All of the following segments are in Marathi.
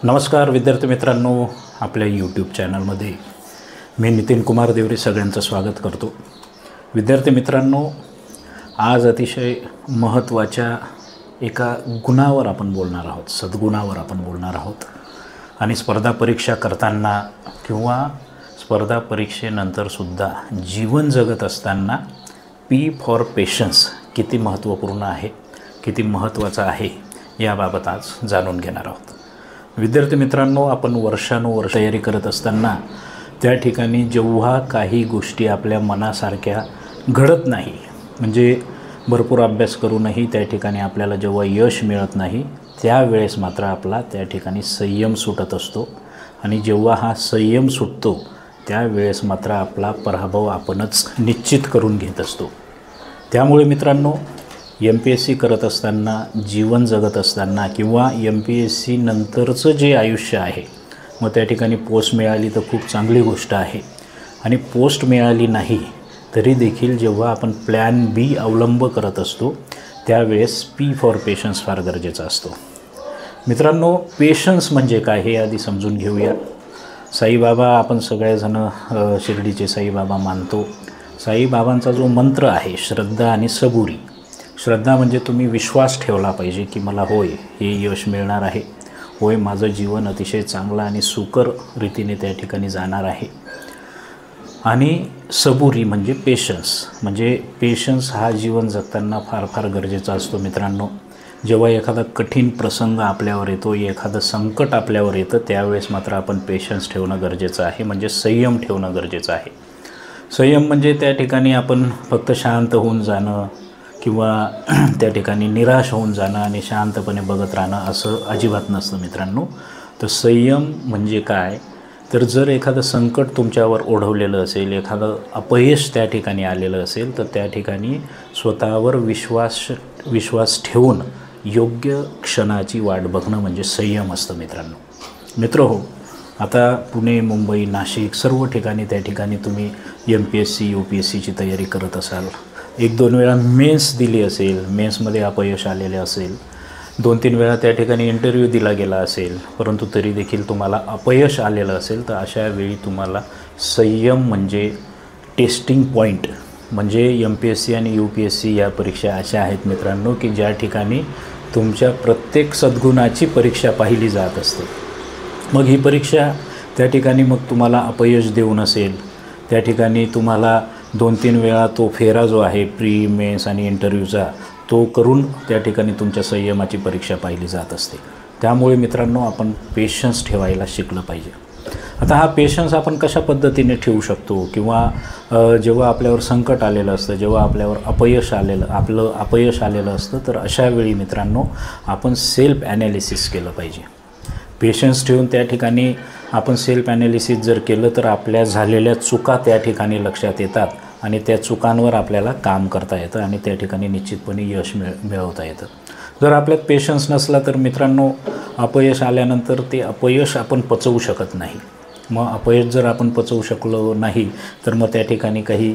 नमस्कार विद्यार्थी मित्रांनो, आपल्या यूट्यूब चॅनलमध्ये मी नितीन कुमार देवरे सगळ्यांचं स्वागत करतो। विद्यार्थी मित्रांनो, आज अतिशय महत्त्वाच्या एका गुणावर आपण बोलणार आहोत, सद्गुणावर आपण बोलणार आहोत। आणि स्पर्धा परीक्षा करताना किंवा स्पर्धा परीक्षेनंतर सुद्धा जीवन जगत असताना पी फॉर पेशन्स किती महत्त्वपूर्ण आहे, किती महत्त्वाचं आहे याबाबत आज जाणून घेणार आहोत। विद्यार्थी मित्रांनो, आपण वर्षानुवर्ष तयारी करत असताना त्या ठिकाणी जेव्हा काही गोष्टी आपल्या मनासारख्या घडत नाही, म्हणजे भरपूर अभ्यास करूनही त्या ठिकाणी आपल्याला जेव्हा यश मिळत नाही, त्यावेळेस मात्र आपला त्या ठिकाणी संयम सुटत असतो। आणि जेव्हा हा संयम सुटतो त्यावेळेस मात्र आपला पराभव आपणच निश्चित करून घेत असतो। त्यामुळे मित्रांनो, MPSC करत असताना, जीवन जगत असताना किंवा MPSC नंतरचं जे आयुष्य आहे, मग त्या ठिकाणी पोस्ट मिळाली तर खूप चांगली गोष्ट आहे। आणि पोस्ट मिळाली नाही तरी देखील जेव्हा आपण प्लॅन बी अवलंब करत असतो त्यावेळेस पी फॉर पेशन्स फार गरजेचा असतो। मित्रांनो, पेशन्स म्हणजे काय हे आधी समजून घेऊया। साईबाबा, आपण सगळेजण शिर्डीचे साईबाबा मानतो। साईबाबांचा जो मंत्र आहे श्रद्धा आणि सबुरी। श्रद्धा म्हणजे तुम्ही विश्वास ठेवला पाहिजे की मला होय हे यश मिळणार आहे, होय माझं जीवन अतिशय चांगलं आणि सुकर रीतीने त्या ठिकाणी जाणार आहे। आणि सबुरी म्हणजे पेशन्स, म्हणजे पेशन्स हा जीवन जगताना फार फार गरजेचा असतो। मित्रांनो, जेव्हा एखादा कठीण प्रसंग आपल्यावर येतो, एखादं संकट आपल्यावर येतं, त्यावेळेस मात्र आपण पेशन्स ठेवणं गरजेचं आहे, म्हणजे संयम ठेवणं गरजेचं आहे। संयम म्हणजे त्या ठिकाणी आपण फक्त शांत होऊन जाणं किंवा त्या ठिकाणी निराश होऊन जाणं आणि शांतपणे बघत राहणं असं अजिबात नसतं मित्रांनो। तर संयम म्हणजे काय, तर जर एखादं संकट तुमच्यावर ओढवलेलं असेल, एखादं अपयश त्या ठिकाणी आलेलं असेल, तर त्या ठिकाणी स्वतःवर विश्वास ठेवून योग्य क्षणाची वाट बघणं म्हणजे संयम असतं मित्रांनो। मित्रहो, आता पुणे, मुंबई, नाशिक सर्व ठिकाणी त्या ठिकाणी तुम्ही MPSC UPSCची तयारी करत असाल, 1-2 वेळा मेन्स दिली असेल, मेन्समध्ये अपयश आलेले असेल, 2-3 वेळा त्या ठिकाणी इंटरव्ह्यू दिला गेला असेल, परंतु तरी देखील तुम्हाला अपयश आलेलं असेल, तर अशा वेळी तुम्हाला संयम म्हणजे टेस्टिंग पॉईंट, म्हणजे MPSC आणि UPSC या परीक्षा अशा आहेत मित्रांनो की ज्या ठिकाणी तुमच्या प्रत्येक सद्गुणाची परीक्षा पाहिली जात असते। मग ही परीक्षा त्या ठिकाणी मग तुम्हाला अपयश देऊ नसेल, त्या ठिकाणी तुम्हाला 2-3 वेळा तो फेरा जो आहे प्री, मेन्स आणि इंटरव्ह्यूचा तो करून त्या ठिकाणी तुमच्या संयमाची परीक्षा पाहिली जात असते। त्यामुळे मित्रांनो, आपण पेशन्स ठेवायला शिकलं पाहिजे। आता हा पेशन्स आपण कशा पद्धतीने ठेवू शकतो, किंवा जेव्हा आपल्यावर संकट आलेलं असतं, जेव्हा आपल्यावर अपयश आलेलं असतं, तर अशा वेळी मित्रांनो आपण सेल्फ ॲनालिसिस केलं पाहिजे। पेशन्स ठेवून त्या ठिकाणी आपण सेल्फ ॲनालिसिस जर केलं तर आपल्या झालेल्या चुका त्या ठिकाणी लक्षात येतात आणि त्या चुकांवर आपल्याला काम करता येतं आणि त्या ठिकाणी निश्चितपणे यश मिळवता येतं। जर आपल्यात पेशन्स नसला तर मित्रांनो, अपयश आल्यानंतर ते अपयश आपण पचवू शकत नाही। मग अपयश जर आपण पचवू शकलो नाही तर मग त्या ठिकाणी काही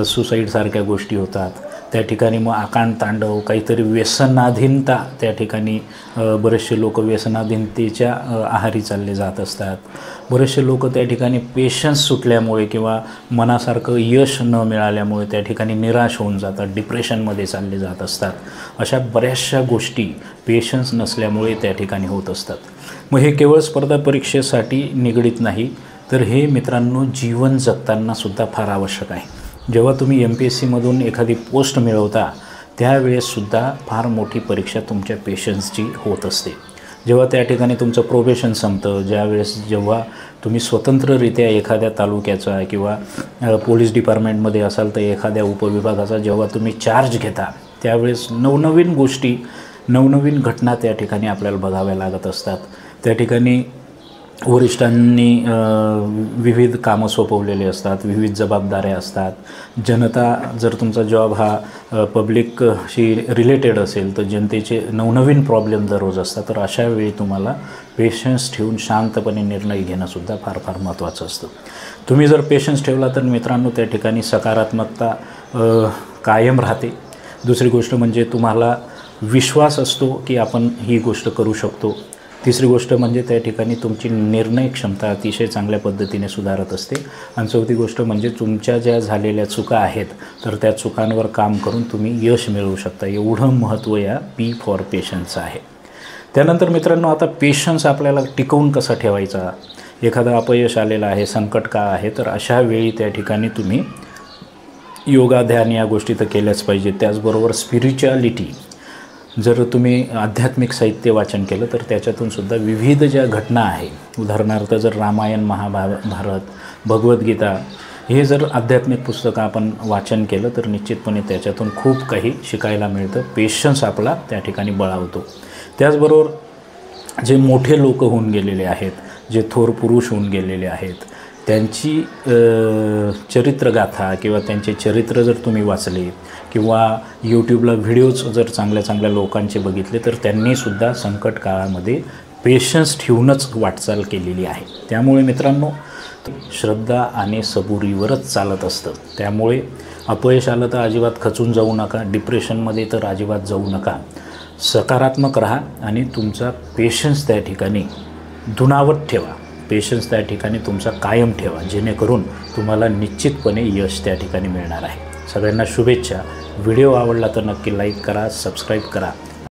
सुसाईडसारख्या गोष्टी होतात, त्या ठिकाणी मग आकांड तांडव, काहीतरी व्यसनाधीनता, त्या ठिकाणी बरेचसे लोक व्यसनाधीनतेच्या आहारी चालले जात असतात। बरेचसे लोक त्या ठिकाणी पेशन्स सुटल्यामुळे किंवा मनासारखं यश न मिळाल्यामुळे त्या ठिकाणी निराश होऊन जातात, डिप्रेशनमध्ये चालले जात असतात। अशा बऱ्याचशा गोष्टी पेशन्स नसल्यामुळे त्या ठिकाणी होत असतात। मग हे केवळ स्पर्धा परीक्षेसाठी निगडीत नाही, तर हे मित्रांनो जीवन जगतानासुद्धा फार आवश्यक आहे। जेव्हा तुम्ही MPSCमधून एखादी पोस्ट मिळवता त्यावेळेससुद्धा फार मोठी परीक्षा तुमच्या पेशन्सची होत असते। जेव्हा त्या ठिकाणी तुमचं प्रोबेशन संपतं, जेव्हा तुम्ही स्वतंत्ररित्या एखाद्या तालुक्याचा किंवा पोलीस डिपार्टमेंटमध्ये असाल तर एखाद्या उपविभागाचा जेव्हा तुम्ही चार्ज घेता, त्यावेळेस नवनवीन गोष्टी, नवनवीन घटना त्या ठिकाणी आपल्याला बघाव्या लागत असतात। त्या ठिकाणी वरिष्ठांनी विविध कामं सोपवलेली असतात, विविध जबाबदाऱ्या असतात। जनता, जर तुमचा जॉब हा पब्लिकशी रिलेटेड असेल तर जनतेचे नवनवीन प्रॉब्लेम दररोज असतात। तर अशा वेळी तुम्हाला पेशन्स ठेवून शांतपणे निर्णय घेणंसुद्धा फार फार महत्त्वाचं असतं। तुम्ही जर पेशन्स ठेवला तर मित्रांनो त्या ठिकाणी सकारात्मकता कायम राहते। दुसरी गोष्ट म्हणजे तुम्हाला विश्वास असतो की आपण ही गोष्ट करू शकतो। तिसरी गोष्ट म्हणजे त्या ठिकाणी तुमची निर्णय क्षमता अतिशय चांगल्या पद्धतीने सुधारत असते. आणि चौथी गोष्ट म्हणजे तुमच्या ज्या झालेल्या चुका आहेत तर त्या चुकांवर काम करून तुम्ही यश मिळवू शकता. एवढं महत्त्व या P फॉर पेशन्सचं आहे. त्यानंतर मित्रांनो, आता पेशन्स आपल्याला टिकवून कसा ठेवायचा, एखादं अपयश आलेलं आहे, संकट काळ आहे, तर अशा वेळी त्या ठिकाणी तुम्ही योगा ध्यान या गोष्टी तर केल्याच पाहिजे. त्याचबरोबर स्पिरिच्युअलिटी, जर तुम्ही आध्यात्मिक साहित्य वाचन केलं तर त्याच्यातूनसुद्धा विविध ज्या घटना आहे, उदाहरणार्थ जर रामायण, महाभारत, भगवद्गीता हे जर आध्यात्मिक पुस्तकं आपण वाचन केलं तर निश्चितपणे त्याच्यातून खूप काही शिकायला मिळतं. पेशन्स आपला त्या ठिकाणी बळावतो. त्याचबरोबर जे मोठे लोक होऊन गेलेले आहेत, जे थोर पुरुष होऊन गेलेले आहेत, त्यांची चरित्रगाथा किंवा त्यांचे चरित्र जर तुम्ही वाचले किंवा यूट्यूबला व्हिडिओज जर चांगल्या चांगल्या लोकांचे बघितले तर त्यांनीसुद्धा संकट काळामध्ये पेशन्स ठेवूनच वाटचाल केलेली आहे. त्यामुळे मित्रांनो, श्रद्धा आणि सबुरीवरच चालत असतं. त्यामुळे अपयश आलं तर अजिबात खचून जाऊ नका, डिप्रेशनमध्ये तर अजिबात जाऊ नका. सकारात्मक राहा आणि तुमचा पेशन्स त्या ठिकाणी धुनावत ठेवा. पेशन्स त्या ठिकाणी तुमचा कायम ठेवा, जेणेकरून तुम्हाला निश्चितपणे यश त्या ठिकाणी मिळणार आहे. सगळ्यांना शुभेच्छा. व्हिडिओ आवडला तर नक्की लाईक करा, सबस्क्राईब करा.